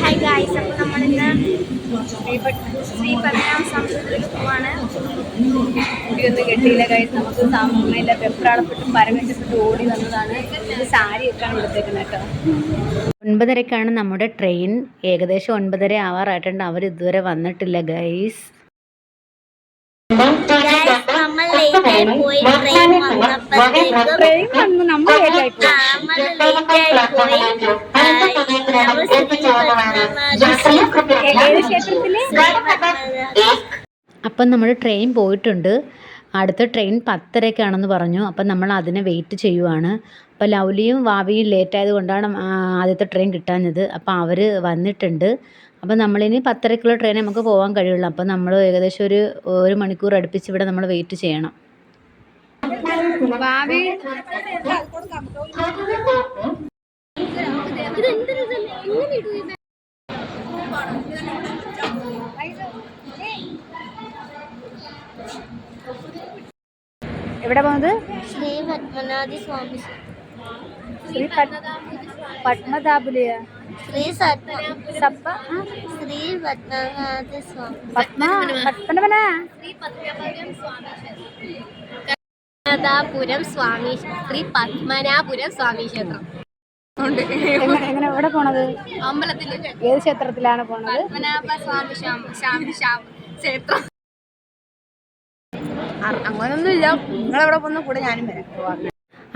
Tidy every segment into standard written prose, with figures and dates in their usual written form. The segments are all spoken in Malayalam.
ഹായ് ഗായ്സ്, അപ്പോൾ നമ്മളിന്ന് ശ്രീ പത്മനാഭ സ്വാമി പോവാണ്. കുട്ടിയൊന്നും കെട്ടിയില്ല ഗൈസ്. നമുക്ക് സമയമില്ല, വെപ്രാളപ്പെട്ട് പരമേറ്റപ്പെട്ട് ഓടി വന്നതാണ്. ഇത് സാരിയൊക്കെയാണ് എടുത്തേക്കുന്നത് കേട്ടോ. 9:30ക്കാണ് നമ്മുടെ ട്രെയിൻ. ഏകദേശം 9:30 ആവാറായിട്ടുണ്ട്. അവർ ഇതുവരെ വന്നിട്ടില്ല ഗൈസ്. നമ്മൾ ലേറ്റായി പോയി. ട്രെയിൻ വന്നു, നമ്മൾ ലേറ്റായി പോയി. അപ്പം നമ്മൾ ട്രെയിൻ പോയിട്ടുണ്ട്. അടുത്ത ട്രെയിൻ 10:30ക്കാണെന്ന് പറഞ്ഞു. അപ്പം നമ്മൾ അതിനെ വെയിറ്റ് ചെയ്യുവാണ്. അപ്പോൾ ലൗലിയും വാവിയും ലേറ്റായത് കൊണ്ടാണ് ആദ്യത്തെ ട്രെയിൻ കിട്ടാഞ്ഞത്. അപ്പോൾ അവർ വന്നിട്ടുണ്ട്. അപ്പോൾ നമ്മളിനി 10:30ക്കുള്ള ട്രെയിൻ നമുക്ക് പോകാൻ കഴിയുള്ളൂ. അപ്പോൾ നമ്മൾ ഏകദേശം ഒരു മണിക്കൂർ അടുപ്പിച്ച് ഇവിടെ നമ്മൾ വെയിറ്റ് ചെയ്യണം. എവിടെ പോകുന്നത്? ശ്രീ പത്മനാഭ സ്വാമി. ശ്രീ പത്മനാഭുലിയ ശ്രീ പത്മനാഭ സ്വാമി. പത്മനാഭപുരം സ്വാമി, ശ്രീ പത്മനാഭപുരം സ്വാമി ക്ഷേത്രം. എങ്ങനെ എവിടെ പോണത്? അമ്പലത്തിൽ. ഏത് ക്ഷേത്രത്തിലാണ് പോണത്? പത്മനാഭ സ്വാമി ക്ഷേത്രം. അങ്ങനൊന്നുമില്ല, നിങ്ങളെവിടെ പോകുന്ന കൂടെ ഞാനും വരാം.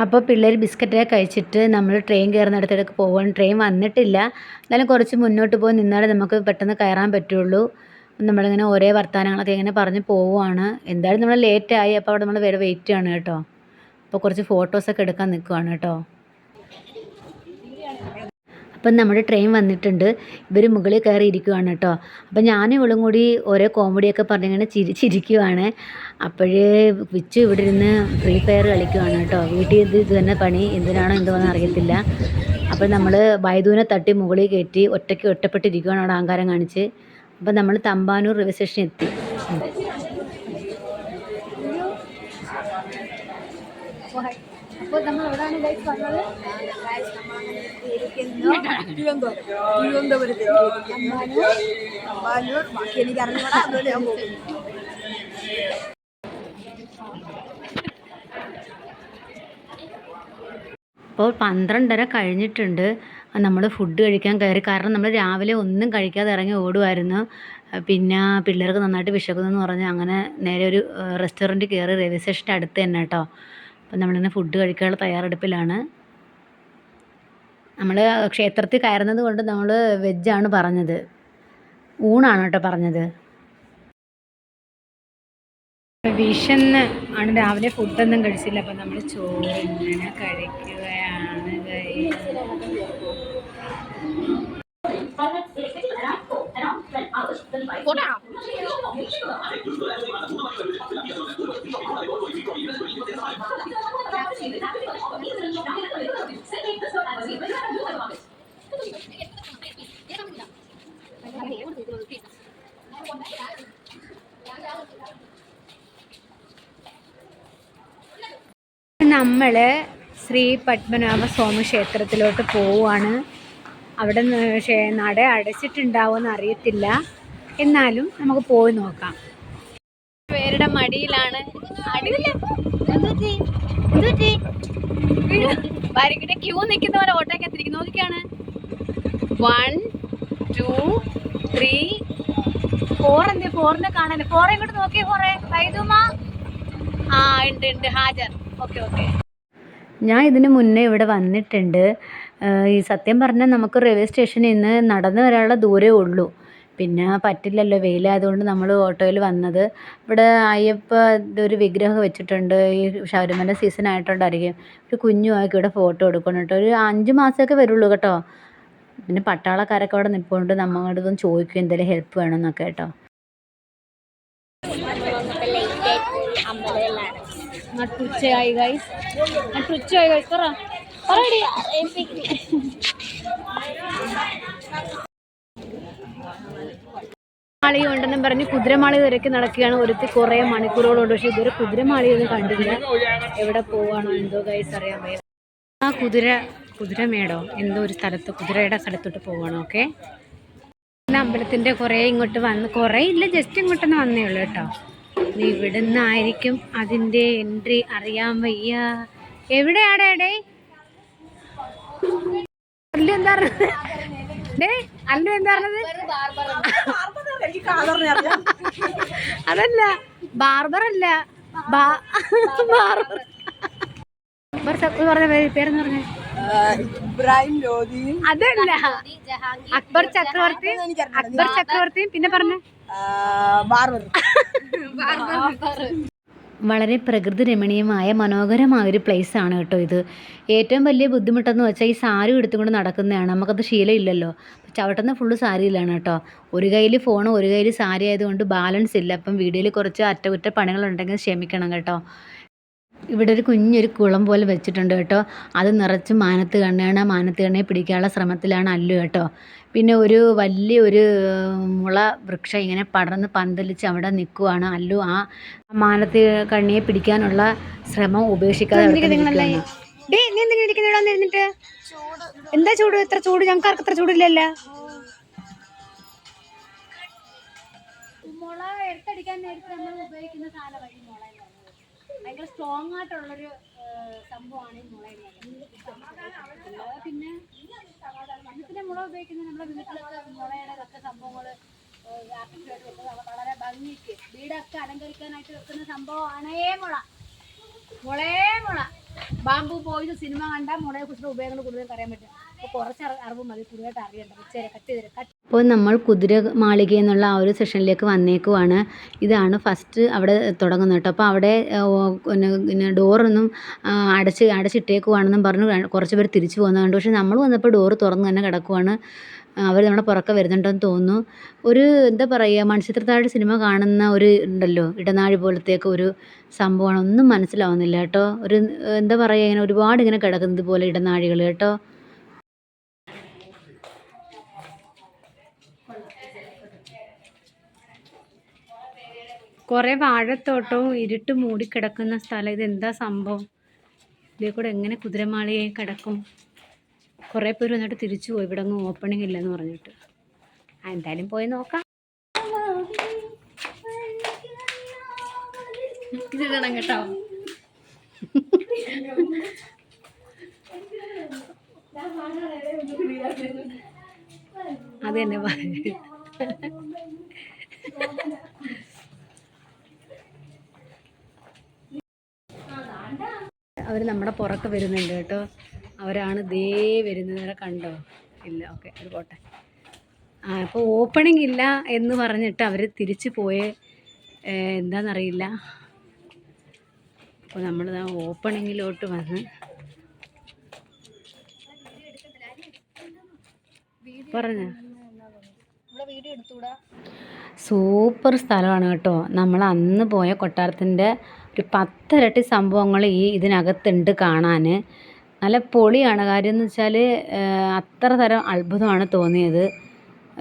അപ്പോൾ പിള്ളേർ ബിസ്ക്കറ്റൊക്കെ കഴിച്ചിട്ട് നമ്മൾ ട്രെയിൻ കയറുന്നിടത്തേക്ക് പോകാൻ. ട്രെയിൻ വന്നിട്ടില്ല, എന്നാലും കുറച്ച് മുന്നോട്ട് പോയി നിന്നാലേ നമുക്ക് പെട്ടെന്ന് കയറാൻ പറ്റുള്ളൂ. നമ്മളിങ്ങനെ ഒരേ വർത്തമാനങ്ങളൊക്കെ ഇങ്ങനെ പറഞ്ഞ് പോവുകയാണ്. എന്തായാലും നമ്മൾ ലേറ്റായി. അപ്പോൾ അവിടെ നമ്മൾ വേറെ വെയിറ്റ് ചെയ്യാണ് കേട്ടോ. അപ്പോൾ കുറച്ച് ഫോട്ടോസൊക്കെ എടുക്കാൻ നിൽക്കുവാണ് കേട്ടോ. അപ്പം നമ്മുടെ ട്രെയിൻ വന്നിട്ടുണ്ട്. ഇവർ മുകളിൽ കയറി ഇരിക്കുവാണ് കേട്ടോ. അപ്പം ഞാനും ഇവളും കൂടി ഓരോ കോമഡിയൊക്കെ പറഞ്ഞിങ്ങനെ ചിരിച്ചിരിക്കുവാണ്. അപ്പോഴേ വിച്ചു ഇവിടെ ഇരുന്ന് ഫ്രീ ഫയർ കളിക്കുവാണ് കേട്ടോ. വീട്ടിൽ ഇത് തന്നെ പണി, എന്തിനാണോ എന്തോന്ന് അറിയത്തില്ല. അപ്പോൾ നമ്മൾ വൈദ്യുവിനെ തട്ടി മുകളിൽ കയറ്റി ഒറ്റപ്പെട്ടിരിക്കുവാണ് അവിടെ അഹങ്കാരം കാണിച്ച്. അപ്പം നമ്മൾ തമ്പാനൂർ റെയിൽവേ സ്റ്റേഷനിൽ എത്തി. അപ്പോൾ നമ്മൾ എവിടെയാണ് ഗൈസ് വന്നത്? തിരുവനന്തപുരത്ത്. ബാക്കി എനിക്ക് അറിഞ്ഞൂടാ, അതുപോലെ ഞാൻ പോകും. അപ്പോൾ 12:30 കഴിഞ്ഞിട്ടുണ്ട്. നമ്മൾ ഫുഡ് കഴിക്കാൻ കയറി. കാരണം നമ്മൾ രാവിലെ ഒന്നും കഴിക്കാതെ ഇറങ്ങി ഓടുമായിരുന്നു. പിന്നെ പിള്ളേർക്ക് നന്നായിട്ട് വിശക്കുന്നെന്ന് പറഞ്ഞ് അങ്ങനെ നേരെ ഒരു റെസ്റ്റോറൻറ്റ് കയറി. റെയിൽവേ സ്റ്റേഷൻ്റെ അടുത്ത് തന്നെ കേട്ടോ. അപ്പം നമ്മളിങ്ങനെ ഫുഡ് കഴിക്കാനുള്ള തയ്യാറെടുപ്പിലാണ്. നമ്മൾ ക്ഷേത്രത്തിൽ കയറുന്നത് കൊണ്ട് നമ്മൾ വെജാണ് പറഞ്ഞത്, ഊണാണ് കേട്ടോ പറഞ്ഞത്. വിശന്ന് ആണ്, രാവിലെ ഫുഡൊന്നും കഴിച്ചില്ല. അപ്പം നമ്മൾ ചോറ് ഇങ്ങനെ കഴിക്കുകയാണ്. നമ്മൾ ശ്രീ പത്മനാഭ സ്വാമി ക്ഷേത്രത്തിലോട്ട് പോവുകയാണ്. അവിടെ നട അടച്ചിട്ടുണ്ടാവുമെന്ന് അറിയത്തില്ല, എന്നാലും നമുക്ക് പോയി നോക്കാം. പേരുടെ മടിയിലാണ്. വരികിടെ ക്യൂ നിൽക്കുന്നവരെ ഓട്ടോക്കെ എത്തിരിക്കും. നോക്കിക്കാണ് 1 2 3 4. എന്ത് 4നെ കാണാൻ? 4 ഇങ്ങോട്ട് നോക്കിയേ. 4 വൈദുമാ. ആ ഉണ്ട് ഹാജർ. ഓക്കെ. ഞാൻ ഇതിന് മുന്നേ ഇവിടെ വന്നിട്ടുണ്ട്. ഈ സത്യം പറഞ്ഞാൽ നമുക്ക് റെയിൽവേ സ്റ്റേഷനിൽ നിന്ന് നടന്നു വരാനുള്ള ദൂരമേ ഉള്ളൂ. പിന്നെ പറ്റില്ലല്ലോ, വെയിലായതുകൊണ്ട് നമ്മൾ ഓട്ടോയിൽ വന്നത്. ഇവിടെ അയ്യപ്പ ഒരു വിഗ്രഹം വെച്ചിട്ടുണ്ട്. ഈ ശബരിമല സീസൺ ആയിട്ടുണ്ടായിരിക്കും. ഒരു കുഞ്ഞുമാക്കി ഇവിടെ ഫോട്ടോ എടുക്കണം കേട്ടോ. ഒരു 5 മാസമൊക്കെ വരുള്ളൂ കേട്ടോ. പിന്നെ പട്ടാളക്കാരൊക്കെ അവിടെ നിൽപ്പുണ്ട്. നമ്മളോടൊന്നും ചോദിക്കും എന്തെങ്കിലും ഹെൽപ്പ് വേണമെന്നൊക്കെ കേട്ടോ. നട്ടുച്ചയായി ഗൈസ്, മാളിക ഉണ്ടെന്നും പറഞ്ഞ് കുതിരമാളിക തിരക്കി നടക്കുകയാണ്. ഒരുത്തി കുറേ മണിക്കൂറുകളുണ്ട്. പക്ഷെ ഇതൊരു കുതിരമാളികയൊന്നും കണ്ടില്ല. എവിടെ പോവാണോ എന്തോ ഗൈസ് അറിയാൻ വയ്യ. ആ കുതിരമേടോ എന്തോ ഒരു സ്ഥലത്ത്, കുതിരയുടെ സ്ഥലത്തോട്ട് പോവാണോ. ഓക്കെ, അമ്പലത്തിൻ്റെ കുറേ ഇങ്ങോട്ട് വന്ന്, കുറേ ഇല്ല, ജസ്റ്റ് ഇങ്ങോട്ടൊന്ന് വന്നേ ഉള്ളൂ കേട്ടോ. ഇവിടെ നിന്നായിരിക്കും അതിൻ്റെ എൻട്രി, അറിയാൻ വയ്യ. എവിടെയാടേ ഡേ അല്ലു എന്താ പറഞ്ഞത്? ഡേ അല്ലു എന്താ പറഞ്ഞത്? അതല്ല, ബാർബറല്ല, ബാർബർ പറഞ്ഞ പേരെന്ന് പറഞ്ഞ അതല്ല, അക്ബർ ചക്രവർത്തിയും പിന്നെ പറഞ്ഞ വളരെ പ്രകൃതി രമണീയമായ മനോഹരമായ ഒരു പ്ലേസ് ആണ് കേട്ടോ ഇത്. ഏറ്റവും വലിയ ബുദ്ധിമുട്ടെന്ന് വെച്ചാൽ ഈ സാരി എടുത്തുകൊണ്ട് നടക്കുന്നതാണ്. നമുക്കത് ശീലമില്ലല്ലോ. ചവിട്ടുന്ന ഫുള്ള് സാരിയിലാണ് കേട്ടോ. ഒരു കയ്യിൽ ഫോണും ഒരു കയ്യിൽ സാരി ആയതുകൊണ്ട് ബാലൻസ് ഇല്ല. അപ്പം വീഡിയോയിൽ കുറച്ച് അറ്റകുറ്റപ്പണികളുണ്ടെങ്കിൽ ക്ഷമിക്കണം കേട്ടോ. ഇവിടെ ഒരു കുഞ്ഞൊരു കുളം പോലെ വെച്ചിട്ടുണ്ട് കേട്ടോ. അത് നിറച്ച് മാനത്ത് കണ്ണയെ പിടിക്കാനുള്ള ശ്രമത്തിലാണ് അല്ലു കേട്ടോ. പിന്നെ ഒരു വലിയൊരു മുള വൃക്ഷം ഇങ്ങനെ പടർന്ന് പന്തലിച്ച് അവിടെ നിൽക്കുവാണ് അല്ലു. ആ മാനത്ത് കണ്ണിയെ പിടിക്കാനുള്ള ശ്രമം ഉപേക്ഷിക്കാതെ എന്താ ചൂട്? ഇത്ര ചൂട് ഞങ്ങൾക്ക് അത്ര ചൂടില്ലല്ലോ. മുള എടുത്തടിക്കാൻ നേരത്തെ നമ്മൾ ഉപയോഗിക്കുന്ന സാധനം വഴി മുള ഭയങ്കര സ്ട്രോങ് ആയിട്ടുള്ളൊരു സംഭവമാണ് ഈ മുള എന്ന് പറയുന്നത്. പിന്നെ വനത്തിലെ മുള ഉപയോഗിക്കുന്നത് നമ്മുടെ വീട്ടിലൊക്കെ മുളയുടെ ഒക്കെ സംഭവങ്ങൾ ആർട്ടിഫിഷ്യലായിട്ട് വെക്കുന്നത് വളരെ ഭംഗിക്ക് വീടൊക്കെ അലങ്കരിക്കാനായിട്ട് വെക്കുന്ന സംഭവമാണ് മുള. ബാമ്പു പോയിസ് സിനിമ കണ്ടാൽ മുളയെ കുറിച്ചുള്ള ഉപയോഗങ്ങൾ കൂടുതൽ അറിയാൻ പറ്റും. അപ്പോൾ കുറച്ച് അറിവ് മതി, കൂടുതലായിട്ട് അറിയണ്ട. അപ്പോൾ നമ്മൾ കുതിര മാളിക എന്നുള്ള ആ ഒരു സെഷനിലേക്ക് വന്നേക്കുവാണ്. ഇതാണ് ഫസ്റ്റ് അവിടെ തുടങ്ങുന്നത് കേട്ടോ. അപ്പോൾ അവിടെ പിന്നെ ഡോറൊന്നും അടച്ചിട്ടേക്കുവാണെന്നും പറഞ്ഞു കുറച്ച് പേര് തിരിച്ചു പോകുന്നത് കണ്ടു. പക്ഷേ നമ്മൾ വന്നപ്പോൾ ഡോറ് തുറന്ന് തന്നെ കിടക്കുവാണ്. അവർ നമ്മുടെ പുറക്കെ വരുന്നുണ്ടെന്ന് തോന്നുന്നു. ഒരു എന്താ പറയുക, മൺചിത്രത്താഴ് സിനിമ കാണുന്ന ഒരു ഉണ്ടല്ലോ, ഇടനാഴി പോലത്തേക്ക് ഒരു സംഭവമാണ്. ഒന്നും മനസ്സിലാവുന്നില്ല കേട്ടോ. ഒരു എന്താ പറയുക, ഇങ്ങനെ ഒരുപാട് ഇങ്ങനെ കിടക്കുന്നത് പോലെ ഇടനാഴികൾ കേട്ടോ. കുറേ വാഴത്തോട്ടവും ഇരുട്ട് മൂടിക്കിടക്കുന്ന സ്ഥലം. ഇതെന്താ സംഭവം? ഇതിൽ കൂടെ എങ്ങനെ കുതിരമാളികയിൽ കിടക്കും? കുറേ പേര് വന്നിട്ട് തിരിച്ചു പോയി, ഇവിടെ അങ്ങ് ഓപ്പണിംഗ് ഇല്ലെന്ന് പറഞ്ഞിട്ട്. എന്തായാലും പോയി നോക്കാം. ഇതിടണം കേട്ടോ. അത് തന്നെ അവർ നമ്മുടെ പുറക്കെ വരുന്നുണ്ട് കേട്ടോ. അവരാണ് ദേ വരുന്നവരെ കണ്ടോ? ഇല്ല, ഓക്കെ, അത് പോട്ടെ. അപ്പോൾ ഓപ്പണിംഗ് ഇല്ല എന്ന് പറഞ്ഞിട്ട് അവർ തിരിച്ചു പോയേ എന്താണെന്നറിയില്ല. അപ്പോൾ നമ്മൾ ഓപ്പണിങ്ങിലോട്ട് വന്ന് പറഞ്ഞ സൂപ്പർ സ്ഥലമാണ് കേട്ടോ. നമ്മൾ അന്ന് പോയ കൊട്ടാരത്തിൻ്റെ ഒരു 10 ഇരട്ടി സംഭവങ്ങൾ ഇതിനകത്തുണ്ട് കാണാൻ. നല്ല പൊളിയാണ്. കാര്യം എന്ന് വെച്ചാൽ അത്ര തരം അത്ഭുതമാണ് തോന്നിയത്.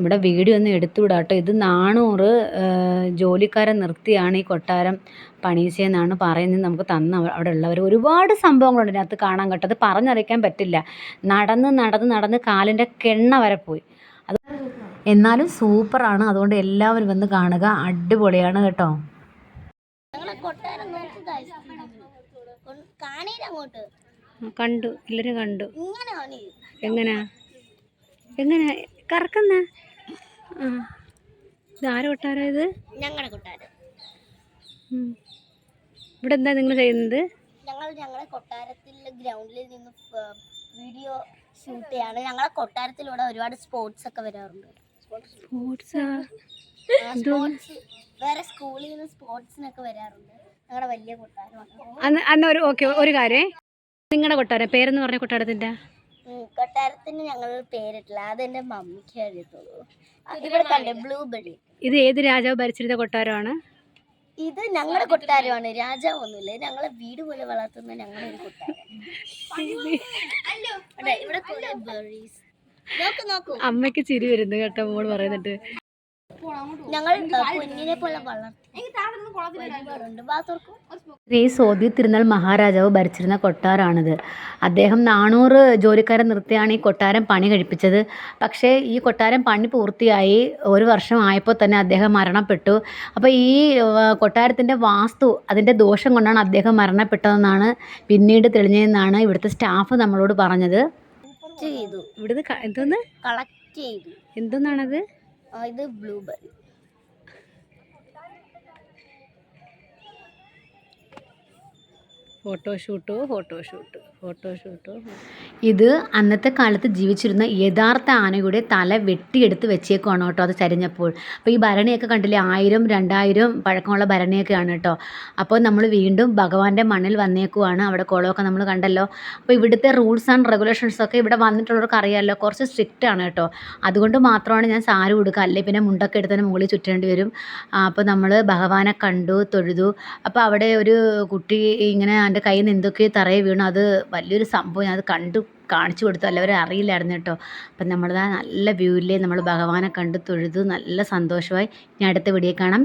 ഇവിടെ വീഡിയോ ഒന്നും എടുത്തുവിടാം കേട്ടോ. ഇത് 400 ജോലിക്കാരെ നിർത്തിയാണ് ഈ കൊട്ടാരം പണിയിച്ചതെന്നാണ് പറയുന്നത്. നമുക്ക് അവിടെ ഉള്ളവർ ഒരുപാട് സംഭവങ്ങളുണ്ട് ഇതിനകത്ത് കാണാൻ കേട്ടോ. അത് പറഞ്ഞറിയിക്കാൻ പറ്റില്ല. നടന്ന് കാലിൻ്റെ കെണ്ണ വരെ പോയി. അത് എന്നാലും സൂപ്പറാണ്. അതുകൊണ്ട് എല്ലാവരും വന്ന് കാണുക. അടിപൊളിയാണ് കേട്ടോ. കണ്ടു, എല്ലാവരും കണ്ടു. എങ്ങനെ കറക്കുന്ന? ഇതാര കൊട്ടാരം? ഇത് ഞങ്ങളുടെ കൊട്ടാരം. ഇവിടെ എന്താ നിങ്ങൾ ചെയ്യുന്നത്? ഞങ്ങളുടെ കൊട്ടാരത്തിലെ ഗ്രൗണ്ടിൽ നിന്ന് വീഡിയോ ഷൂട്ട് ചെയ്യാണ്. ഞങ്ങളുടെ കൊട്ടാരത്തിലൂടെ ഒരുപാട് സ്പോർട്സ് ഒക്കെ വരാറുണ്ട്. വേറെ സ്കൂളിൽ നിന്ന് സ്പോർട്സിനൊക്കെ വരാറുണ്ട്. ഞങ്ങളുടെ വലിയ കൊട്ടാരമാണ്. ഒരു കാര്യം, നിങ്ങളുടെ കൊട്ടാരം പേരെന്ന് പറഞ്ഞ കൊട്ടാരത്തിന്റെ? കൊട്ടാരത്തിന് ഞങ്ങൾ പേരിട്ടില്ല, അതെന്റെ മമ്മിക്ക് അറിയത്തുള്ളൂ. ഇവിടെ കണ്ടേ ബ്ലൂബെറി. ഇത് ഏത് രാജാവ് ഭരിച്ചിരുന്ന കൊട്ടാരമാണ്? ഇത് ഞങ്ങളുടെ കൊട്ടാരമാണ്. രാജാവൊന്നുമില്ല, ഞങ്ങളെ വീട് പോലെ വളർത്തുന്ന ഞങ്ങളുടെ ഒരു കൊട്ടാരം. അമ്മയ്ക്ക് ചിരി വരുന്നു കേട്ടോ മോള് പറയുന്നിട്ട്. ഞങ്ങൾ കുഞ്ഞിനെ പോലെ വളർത്തും. ഒരുപാടുണ്ട്. ബാ തുറക്കും. ഈ സോദി തിരുനാൾ മഹാരാജാവ് ഭരിച്ചിരുന്ന കൊട്ടാരമാണിത്. അദ്ദേഹം 400 ജോലിക്കാരെ നിർത്തിയാണ് ഈ കൊട്ടാരം പണി കഴിപ്പിച്ചത്. പക്ഷേ ഈ കൊട്ടാരം പണി പൂർത്തിയായി 1 വർഷം ആയപ്പോൾ തന്നെ അദ്ദേഹം മരണപ്പെട്ടു. അപ്പോൾ ഈ കൊട്ടാരത്തിൻ്റെ വാസ്തു അതിൻ്റെ ദോഷം കൊണ്ടാണ് അദ്ദേഹം മരണപ്പെട്ടതെന്നാണ് പിന്നീട് തെളിഞ്ഞതെന്നാണ് ഇവിടുത്തെ സ്റ്റാഫ് നമ്മളോട് പറഞ്ഞത്. ചെയ്തു ഇവിടുന്ന് എന്തോന്ന് കളക്ട് ചെയ്തു. എന്തോന്നാണത്? ഇത് ബ്ലൂബെറി. ഫോട്ടോഷൂട്ടോ. ഇത് അന്നത്തെ കാലത്ത് ജീവിച്ചിരുന്ന യഥാർത്ഥ ആനയുടെ തല വെട്ടിയെടുത്ത് വെച്ചേക്കുവാണ് കേട്ടോ, അത് ചരിഞ്ഞപ്പോൾ. അപ്പോൾ ഈ ഭരണിയൊക്കെ കണ്ടില്ലേ, 1000 2000 പഴക്കമുള്ള ഭരണിയൊക്കെയാണ് കേട്ടോ. അപ്പോൾ നമ്മൾ വീണ്ടും ഭഗവാന്റെ മണ്ണിൽ വന്നേക്കുവാണ്. അവിടെ കുളമൊക്കെ നമ്മൾ കണ്ടല്ലോ. അപ്പോൾ ഇവിടുത്തെ റൂൾസ് ആൻഡ് റെഗുലേഷൻസൊക്കെ ഇവിടെ വന്നിട്ടുള്ളവർക്ക് അറിയാമല്ലോ, കുറച്ച് സ്ട്രിക്റ്റ് ആണ് കേട്ടോ. അതുകൊണ്ട് മാത്രമാണ് ഞാൻ സാരി ഉടുക്കുക, അല്ലെങ്കിൽ പിന്നെ മുണ്ടൊക്കെ എടുത്തതിന് മുകളിൽ ചുറ്റേണ്ടി വരും. അപ്പോൾ നമ്മൾ ഭഗവാനെ കണ്ടു, തൊഴുതു. അപ്പോൾ അവിടെ ഒരു കുട്ടി ഇങ്ങനെ എൻ്റെ കയ്യിൽ നിന്ന് എന്തൊക്കെയോ തറയെ വീണു. അത് വലിയൊരു സംഭവം. ഞാൻ അത് കാണിച്ചു കൊടുത്തു, എല്ലാവരും അറിയില്ലായിരുന്നു കേട്ടോ. അപ്പം നമ്മളത് നല്ല വ്യൂവിൽ നമ്മൾ ഭഗവാനെ കണ്ടു തൊഴുതു, നല്ല സന്തോഷമായി. ഇനി അടുത്ത വീഡിയോ കാണാം.